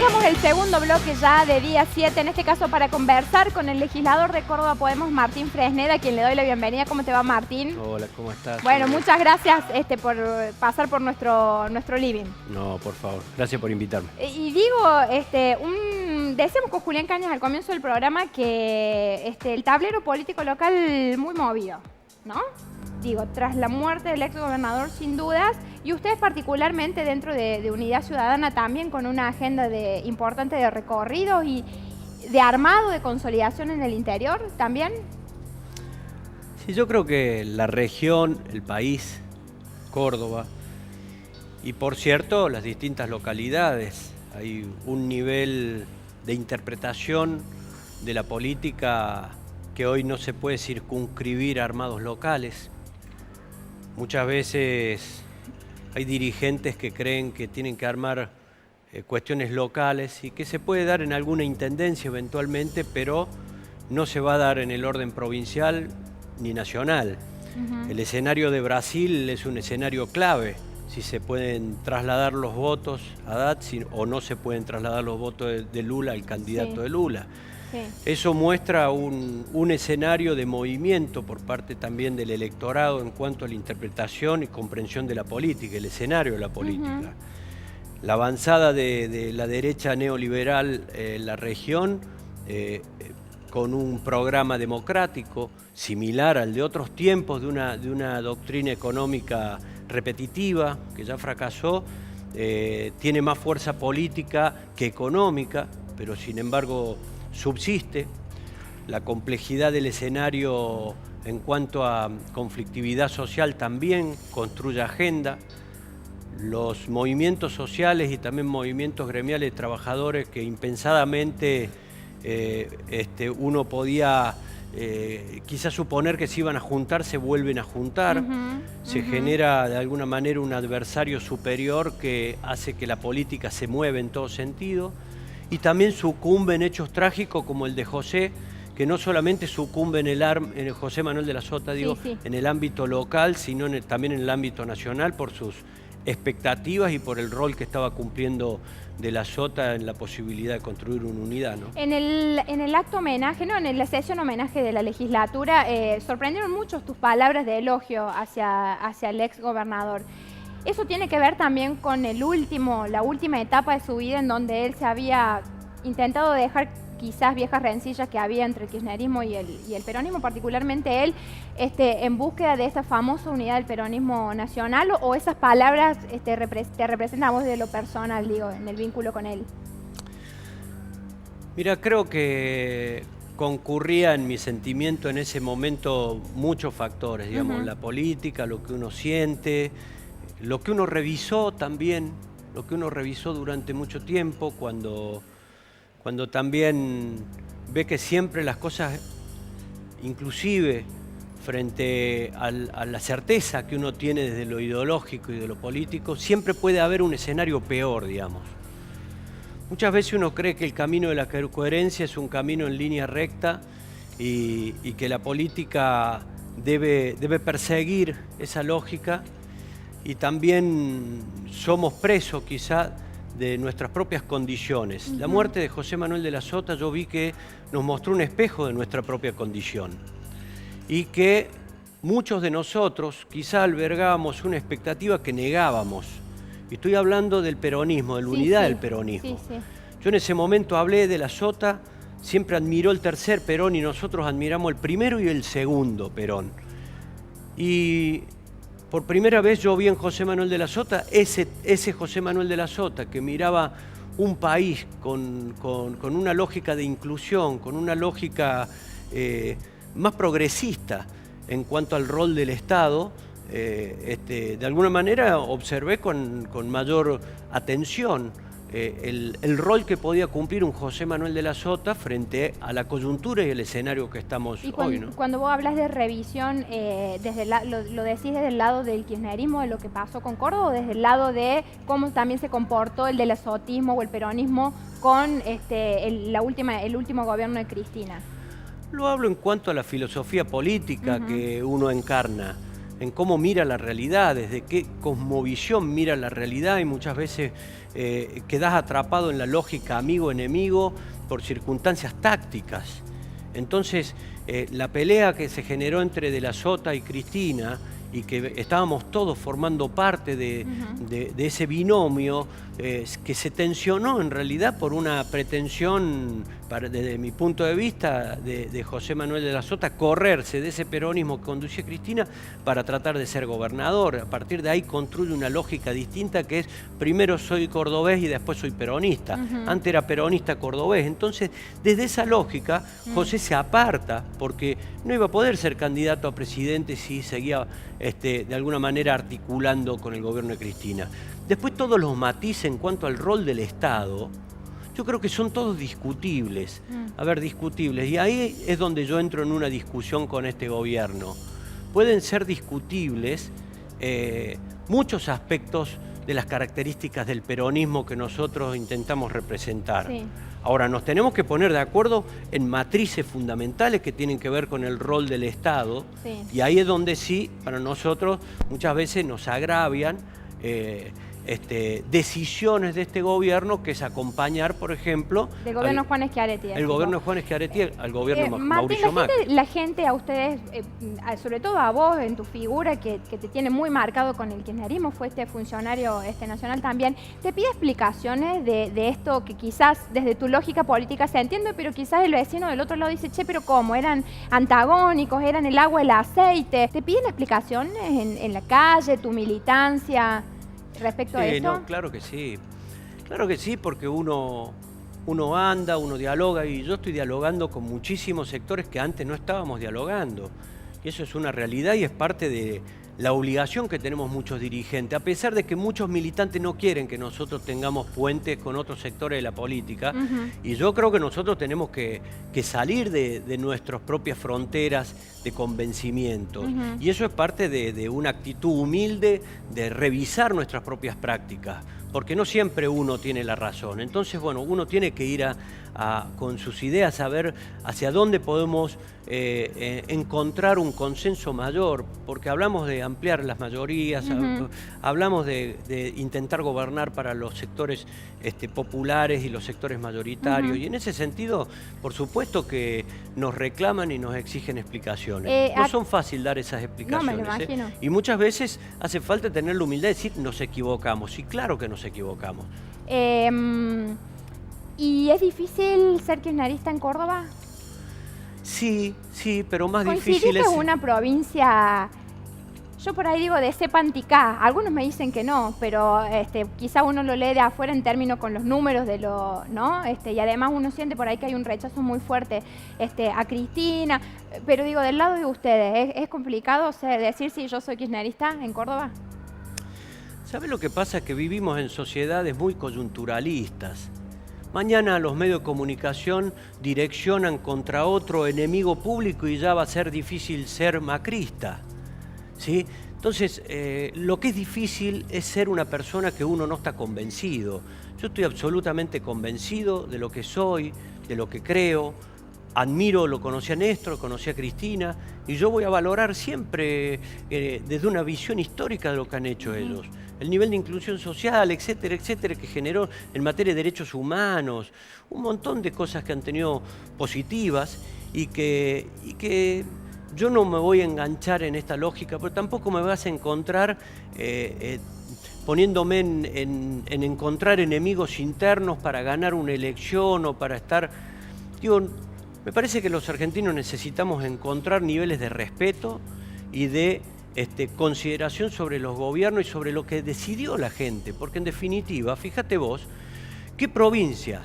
Arrancamos el segundo bloque ya de día 7, en este caso para conversar con el legislador de Córdoba Podemos, Martín Fresneda, a quien le doy la bienvenida. ¿Cómo te va, Martín? Hola, ¿cómo estás? Bueno, muchas gracias por pasar por nuestro living. No, por favor, gracias por invitarme. Y digo, decíamos con Julián Cañas al comienzo del programa que el tablero político local muy movido, ¿no? Digo, tras la muerte del exgobernador, sin dudas, y ustedes particularmente dentro de Unidad Ciudadana también con una agenda importante de recorridos y de armado, de consolidación en el interior también. Sí, yo creo que la región, el país, Córdoba, y por cierto, las distintas localidades, hay un nivel de interpretación de la política que hoy no se puede circunscribir a armados locales. Muchas veces hay dirigentes que creen que tienen que armar cuestiones locales y que se puede dar en alguna intendencia eventualmente, pero no se va a dar en el orden provincial ni nacional. El escenario de Brasil es un escenario clave, si se pueden trasladar los votos a Haddad o no se pueden trasladar los votos de Lula al candidato de Lula. Sí. Eso muestra un escenario de movimiento por parte también del electorado en cuanto a la interpretación y comprensión de la política, el escenario de la política. La avanzada de la derecha neoliberal en la región, con un programa democrático similar al de otros tiempos, de una doctrina económica repetitiva que ya fracasó, tiene más fuerza política que económica, pero sin embargo subsiste. La complejidad del escenario en cuanto a conflictividad social también construye agenda. Los movimientos sociales y también movimientos gremiales de trabajadores que impensadamente uno podía quizás suponer que se iban a juntar, se vuelven a juntar. Se genera de alguna manera un adversario superior que hace que la política se mueva en todo sentido. Y también sucumbe en hechos trágicos como el de José, que no solamente sucumbe en el José Manuel de la Sota, en el ámbito local, sino también en el ámbito nacional por sus expectativas y por el rol que estaba cumpliendo de la Sota en la posibilidad de construir una unidad, ¿no? En el acto homenaje, ¿no? En la sesión homenaje de la legislatura, sorprendieron mucho tus palabras de elogio hacia el ex gobernador. Eso tiene que ver también con la última etapa de su vida en donde él se había intentado dejar quizás viejas rencillas que había entre el kirchnerismo y el peronismo, particularmente él, en búsqueda de esa famosa unidad del peronismo nacional, o esas palabras te representan a vos de lo personal, digo, en el vínculo con él. Mira, creo que concurría en mi sentimiento en ese momento muchos factores, digamos, la política, lo que uno siente, lo que uno revisó también, lo que uno revisó durante mucho tiempo, cuando también ve que siempre las cosas, inclusive frente a la certeza que uno tiene desde lo ideológico y de lo político, siempre puede haber un escenario peor, digamos. Muchas veces uno cree que el camino de la coherencia es un camino en línea recta y que la política debe perseguir esa lógica. Y también somos presos quizá de nuestras propias condiciones. La muerte de José Manuel de la Sota yo vi que nos mostró un espejo de nuestra propia condición y que muchos de nosotros quizá albergábamos una expectativa que negábamos. Y estoy hablando del peronismo, de la unidad del peronismo. Yo en ese momento hablé de la Sota, siempre admiró el tercer Perón y nosotros admiramos el primero y el segundo Perón. Y por primera vez yo vi en José Manuel de la Sota ese José Manuel de la Sota que miraba un país con una lógica de inclusión, con una lógica más progresista en cuanto al rol del Estado. De alguna manera observé con mayor atención el rol que podía cumplir un José Manuel de la Sota frente a la coyuntura y el escenario que estamos hoy, ¿no? Cuando vos hablas de revisión, ¿lo decís desde el lado del kirchnerismo, de lo que pasó con Córdoba, o desde el lado de cómo también se comportó el del azotismo o el peronismo con el último gobierno de Cristina? Lo hablo en cuanto a la filosofía política que uno encarna. en cómo mira la realidad, desde qué cosmovisión mira la realidad, y muchas veces quedás atrapado en la lógica amigo-enemigo por circunstancias tácticas. Entonces, la pelea que se generó entre De la Sota y Cristina, y que estábamos todos formando parte de ese binomio, que se tensionó en realidad por una pretensión, desde mi punto de vista, de José Manuel de la Sota, correrse de ese peronismo que conducía Cristina para tratar de ser gobernador. A partir de ahí construye una lógica distinta, que es primero soy cordobés y después soy peronista. Antes era peronista cordobés. Entonces, desde esa lógica, José se aparta, porque no iba a poder ser candidato a presidente si seguía de alguna manera articulando con el gobierno de Cristina. Después, todos los matices en cuanto al rol del Estado, yo creo que son todos discutibles. A ver, discutibles. Y ahí es donde yo entro en una discusión con este gobierno. Pueden ser discutibles muchos aspectos de las características del peronismo que nosotros intentamos representar. Sí. Ahora, nos tenemos que poner de acuerdo en matrices fundamentales que tienen que ver con el rol del Estado. Sí. Y ahí es donde sí, para nosotros, muchas veces nos agravian decisiones de este gobierno, que es acompañar, por ejemplo... Del gobierno Juan Schiaretti. El gobierno Juan Schiaretti al gobierno Mauricio Macri. La gente a ustedes, sobre todo a vos, en tu figura, que te tiene muy marcado con el kirchnerismo, fue funcionario nacional también, te pide explicaciones de esto que quizás desde tu lógica política se entiende, pero quizás el vecino del otro lado dice, che, pero ¿cómo? Eran antagónicos, eran el agua y el aceite. ¿Te piden explicaciones en la calle, tu militancia respecto a eso? No, claro que sí. Claro que sí, porque uno anda, uno dialoga, y yo estoy dialogando con muchísimos sectores que antes no estábamos dialogando. Y eso es una realidad y es parte de la obligación que tenemos muchos dirigentes, a pesar de que muchos militantes no quieren que nosotros tengamos puentes con otros sectores de la política. Y yo creo que nosotros tenemos que salir de nuestras propias fronteras de convencimientos. Y eso es parte de una actitud humilde de revisar nuestras propias prácticas, porque no siempre uno tiene la razón. Entonces, bueno, uno tiene que ir con sus ideas a ver hacia dónde podemos encontrar un consenso mayor, porque hablamos de ampliar las mayorías, hablamos de intentar gobernar para los sectores populares y los sectores mayoritarios, y en ese sentido, por supuesto que nos reclaman y nos exigen explicaciones. No son fáciles dar esas explicaciones. No, me lo imagino. Y muchas veces hace falta tener la humildad de decir, nos equivocamos, y claro que nos equivocamos. ¿Y es difícil ser kirchnerista en Córdoba? Sí, pero más difícil es... es una provincia, yo por ahí digo, de cepa anticá. Algunos me dicen que no, pero quizá uno lo lee de afuera en términos con los números de ¿no? Y además uno siente por ahí que hay un rechazo muy fuerte a Cristina. Pero digo, del lado de ustedes, ¿es complicado decir si yo soy kirchnerista en Córdoba? ¿Sabes lo que pasa? Que vivimos en sociedades muy coyunturalistas. Mañana los medios de comunicación direccionan contra otro enemigo público y ya va a ser difícil ser macrista, ¿sí? Entonces, lo que es difícil es ser una persona que uno no está convencido. Yo estoy absolutamente convencido de lo que soy, de lo que creo. Admiro, lo conocí a Néstor, lo conocí a Cristina, y yo voy a valorar siempre desde una visión histórica de lo que han hecho ellos. El nivel de inclusión social, etcétera, etcétera, que generó en materia de derechos humanos, un montón de cosas que han tenido positivas, y que yo no me voy a enganchar en esta lógica, pero tampoco me vas a encontrar poniéndome en encontrar enemigos internos para ganar una elección o para estar... Digo, me parece que los argentinos necesitamos encontrar niveles de respeto y de consideración sobre los gobiernos y sobre lo que decidió la gente, porque en definitiva, fíjate vos, qué provincia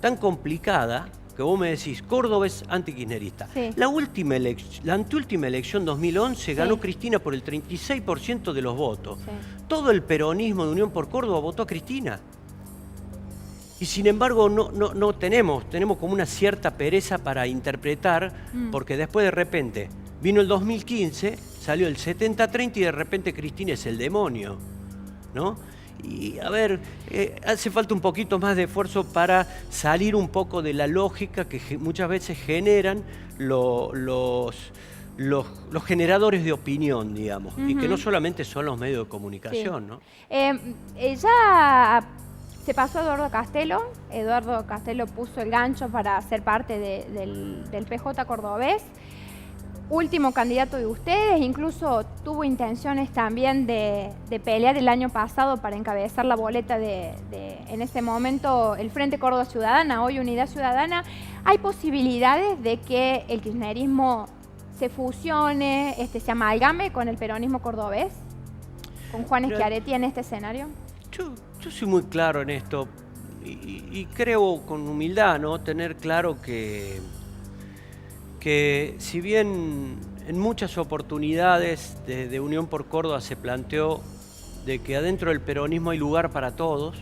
tan complicada que vos me decís, Córdoba es antikirchnerista. Sí. La anteúltima elección 2011 ganó Cristina por el 36% de los votos. Sí. Todo el peronismo de Unión por Córdoba votó a Cristina. Y sin embargo no tenemos como una cierta pereza para interpretar, porque después de repente vino el 2015, salió el 70-30 y de repente Cristina es el demonio, ¿no? Y a ver, hace falta un poquito más de esfuerzo para salir un poco de la lógica que muchas veces generan los los generadores de opinión, digamos, y que no Ujú. solamente son los medios de Sí. comunicación, ¿no? Ya se pasó Eduardo Castelo. Eduardo Castelo puso el gancho para ser parte del PJ cordobés. Último candidato de ustedes, incluso tuvo intenciones también de pelear el año pasado para encabezar la boleta en ese momento, el Frente Córdoba Ciudadana, hoy Unidad Ciudadana. ¿Hay posibilidades de que el kirchnerismo se fusione, se amalgame con el peronismo cordobés? ¿Con Juan Mira, Schiaretti en este escenario? yo soy muy claro en esto y creo con humildad, ¿no? Tener claro que si bien en muchas oportunidades de Unión por Córdoba se planteó de que adentro del peronismo hay lugar para todos,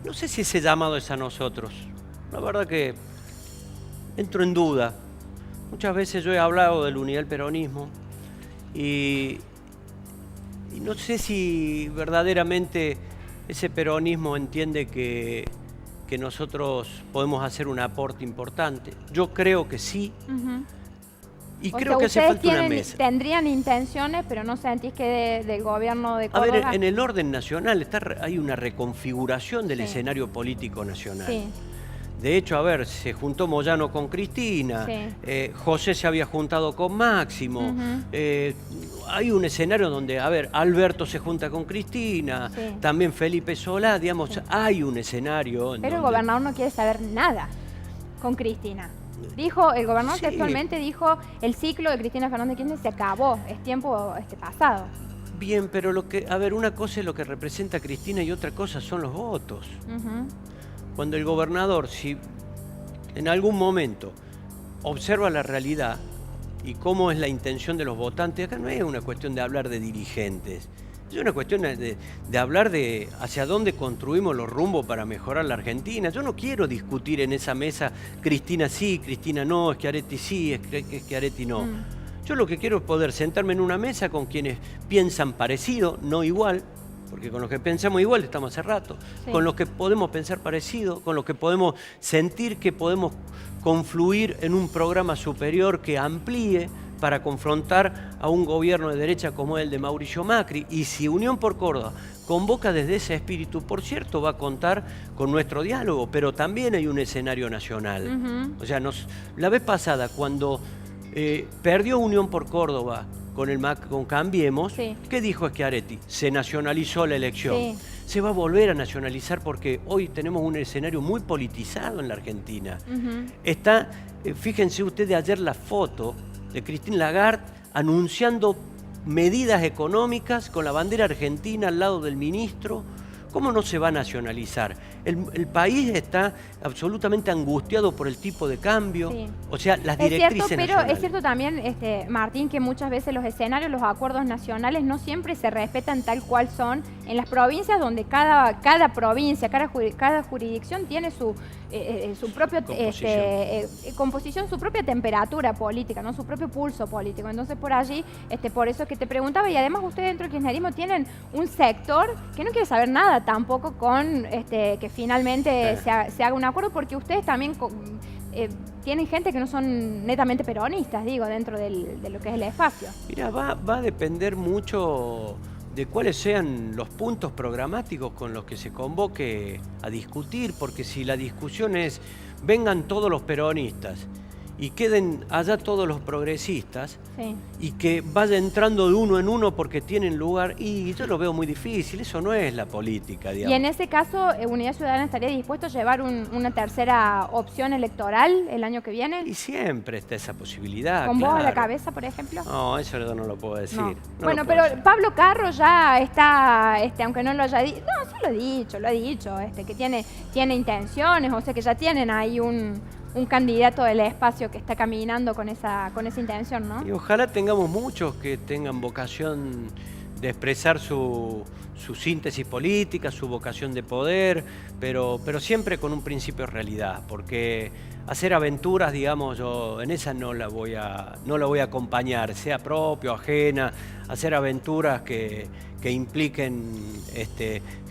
no sé si ese llamado es a nosotros. La verdad que entro en duda. Muchas veces yo he hablado de la unidad del peronismo y no sé si verdaderamente ese peronismo entiende que nosotros podemos hacer un aporte importante. Yo creo que sí, Ujú. y O creo sea, que hace ustedes falta una mesa. tendrían intenciones, pero no sentís que del gobierno de A ver, Córdoba. en el orden nacional hay una reconfiguración del Sí. escenario político nacional. Sí, De hecho, a ver, se juntó Moyano con Cristina, sí. José se había juntado con Máximo, Ujú. hay un escenario donde, a ver, Alberto se junta con Cristina, Sí. también Felipe Solá, digamos, Sí. hay un escenario en Pero el donde... gobernador no quiere saber nada con Cristina. Dijo, el gobernador Sí. textualmente dijo, el ciclo de Cristina Fernández de Kirchner se acabó, es tiempo pasado. Bien, pero a ver, una cosa es lo que representa Cristina y otra cosa son los votos. Ujú. Cuando el gobernador, si en algún momento observa la realidad y cómo es la intención de los votantes, acá no es una cuestión de hablar de dirigentes, es una cuestión de hablar de hacia dónde construimos los rumbos para mejorar la Argentina. Yo no quiero discutir en esa mesa Cristina sí, Cristina no, Schiaretti sí, Schiaretti no. Mm. Yo lo que quiero es poder sentarme en una mesa con quienes piensan parecido, no igual, porque con los que pensamos igual estamos hace rato, Sí. con los que podemos pensar parecido, con los que podemos sentir que podemos confluir en un programa superior que amplíe para confrontar a un gobierno de derecha como el de Mauricio Macri. Y si Unión por Córdoba convoca desde ese espíritu, por cierto, va a contar con nuestro diálogo, pero también hay un escenario nacional. Ujú. O sea, la vez pasada, cuando perdió Unión por Córdoba con Cambiemos, Sí. ¿qué dijo Schiaretti? Se nacionalizó la elección. Sí. Se va a volver a nacionalizar porque hoy tenemos un escenario muy politizado en la Argentina. Ujú. Está, fíjense ustedes ayer la foto de Christine Lagarde anunciando medidas económicas con la bandera argentina al lado del ministro. ¿Cómo no se va a nacionalizar? El país está absolutamente angustiado por el tipo de cambio, Sí. o sea, las Es cierto, directrices pero nacionales. es cierto también, Martín, que muchas veces los escenarios, los acuerdos nacionales no siempre se respetan tal cual son en las provincias, donde cada provincia, cada jurisdicción tiene su propia composición, su propia temperatura política, ¿no? Su propio pulso político. Entonces por allí, por eso es que te preguntaba, y además ustedes dentro del kirchnerismo tienen un sector que no quiere saber nada tampoco con que finalmente se haga un acuerdo, porque ustedes también tienen gente que no son netamente peronistas, digo, dentro de lo que es el espacio. Mira, va a depender mucho de cuáles sean los puntos programáticos con los que se convoque a discutir, porque si la discusión es vengan todos los peronistas y queden allá todos los progresistas, Sí. y que vaya entrando de uno en uno porque tienen lugar, y yo lo veo muy difícil, eso no es la política, digamos. Y en ese caso, Unidad Ciudadana estaría dispuesto a llevar una tercera opción electoral el año que viene, Y siempre está esa posibilidad, con vos a la claro. cabeza, por ejemplo. No, eso yo no lo puedo decir. No. no Bueno, lo puedo pero decir. Pablo Carro ya está, aunque no lo haya dicho, no, sí lo ha dicho, que tiene intenciones, o sea que ya tienen ahí un candidato del espacio que está caminando con esa intención, ¿no? Y ojalá tengamos muchos que tengan vocación de expresar su síntesis política, su vocación de poder, pero siempre con un principio de realidad, porque hacer aventuras, digamos, yo en esa no la voy a acompañar, sea propia o ajena, hacer aventuras que que impliquen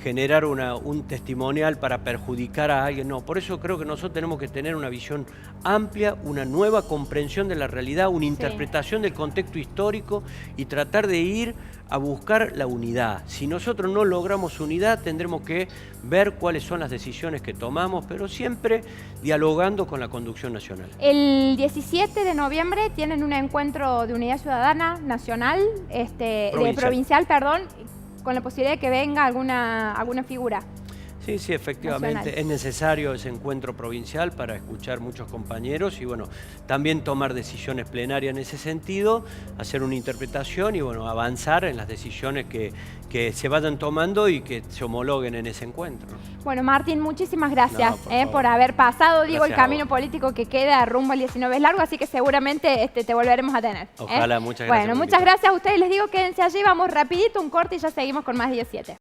generar un testimonial para perjudicar a alguien. No, por eso creo que nosotros tenemos que tener una visión amplia, una nueva comprensión de la realidad, una interpretación del contexto histórico y tratar de ir a buscar la unidad. Si nosotros no logramos unidad, tendremos que ver cuáles son las decisiones que tomamos, pero siempre dialogando con la conducción nacional. El 17 de noviembre tienen un encuentro de unidad ciudadana nacional, provincial, perdón, con la posibilidad de que venga alguna figura. Sí, sí, efectivamente. Nacional. Es necesario ese encuentro provincial para escuchar muchos compañeros y bueno, también tomar decisiones plenarias en ese sentido, hacer una interpretación y bueno, avanzar en las decisiones que se vayan tomando y que se homologuen en ese encuentro. Bueno, Martín, muchísimas gracias No, por haber pasado. Digo, Gracias el camino político que queda rumbo al 19 es largo, así que seguramente te volveremos a tener. Ojalá, muchas gracias. Bueno, muchas gracias a ustedes. Les digo, quédense allí, vamos rapidito, un corte y ya seguimos con más 17.